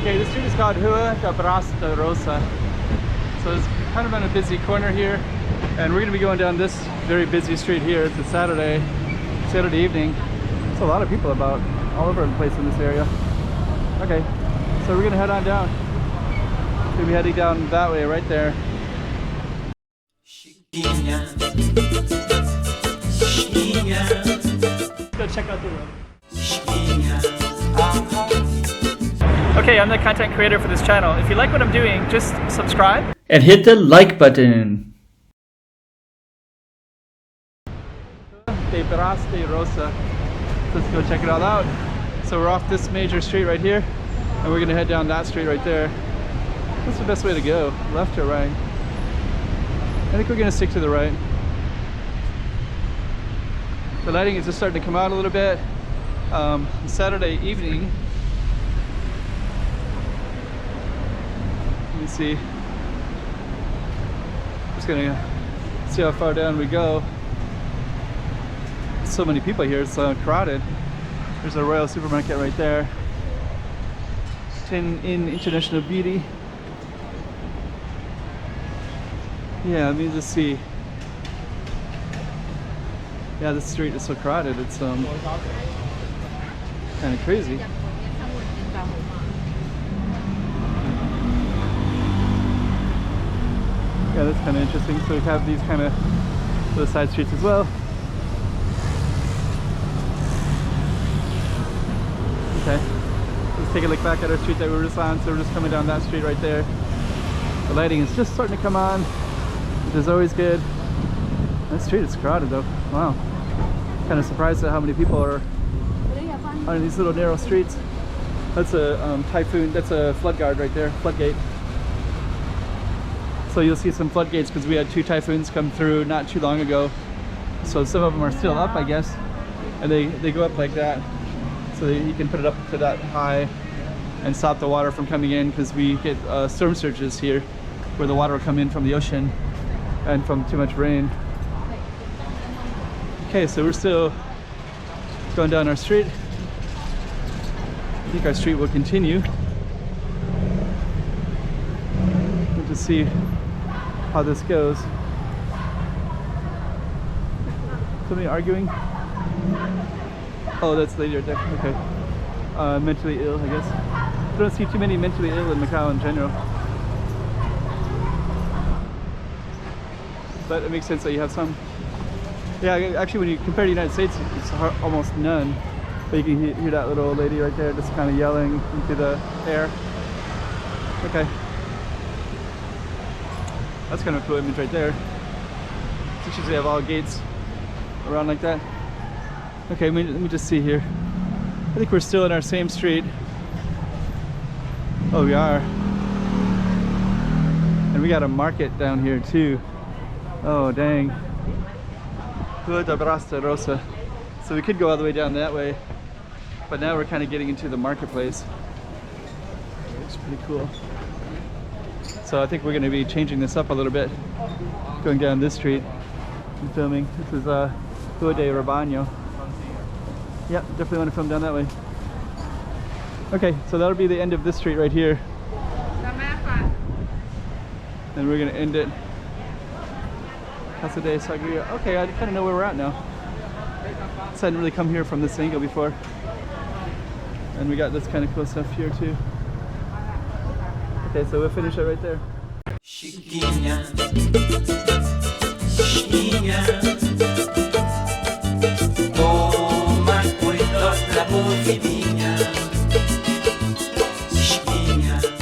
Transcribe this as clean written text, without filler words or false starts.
Okay, this street is called Rua de Bra, Rosa. So it's kind of on a busy corner here, and we're going to be going down this very busy street here. It's a Saturday evening. There's a lot of people about all over the place in this area. Okay, so we're going to head on down. We'll be heading down that way right there. Go check out the road. Okay, I'm the content creator for this channel. If you like what I'm doing, just subscribe and hit the like button. De Rosa. Let's go check it all out. So we're off this major street right here, and we're gonna head down that street right there. What's the best way to go? Left or right? I think we're gonna stick to the right. The lighting is just starting to come out a little bit. Saturday evening. Let me see. Just gonna see how far down we go. So many people here, it's crowded. There's a Royal supermarket right there. 10 in International Beauty. Yeah, let me just see. Yeah, this street is so crowded. It's kind of crazy. Yeah, that's kind of interesting. So we have these kind of little side streets as well. Okay, let's take a look back at our street that we were just on. So we're just coming down that street right there. The lighting is just starting to come on, which is always good. That street is crowded though. Wow. Kind of surprised at how many people are on these little narrow streets. That's a typhoon, that's a flood guard right there, floodgate. So you'll see some floodgates because we had 2 typhoons come through not too long ago. So some of them are still up, I guess. And they go up like that. So you can put it up to that high and stop the water from coming in, because we get storm surges here where the water will come in from the ocean and from too much rain. Okay, so we're still going down our street. I think our street will continue. We'll just see how this goes. Somebody arguing? Oh, that's the lady right there. Okay. Mentally ill, I guess. I don't see too many mentally ill in Macau in general. But it makes sense that you have some. Yeah, actually when you compare to the United States, it's almost none. But you can hear that little old lady right there just kind of yelling into the air. Okay. That's kind of a cool image right there. It's usually have all gates around like that. Okay, let me just see here. I think we're still in our same street. Oh, we are. And we got a market down here too. Oh, dang. Rua de Bra, Rosa. So we could go all the way down that way, but now we're kind of getting into the marketplace. It's pretty cool. So I think we're going to be changing this up a little bit, going down this street and filming. This is Rua de Bra. Yep, definitely want to film down that way. Okay, so that'll be the end of this street right here. And we're going to end it. Casa de Sagria. Okay, I kind of know where we're at now. So I didn't really come here from this angle before. And we got this kind of cool stuff here too. Okay, so we'll finish it right there. Chiquinha, chiquinha, toma cuidado da movimento.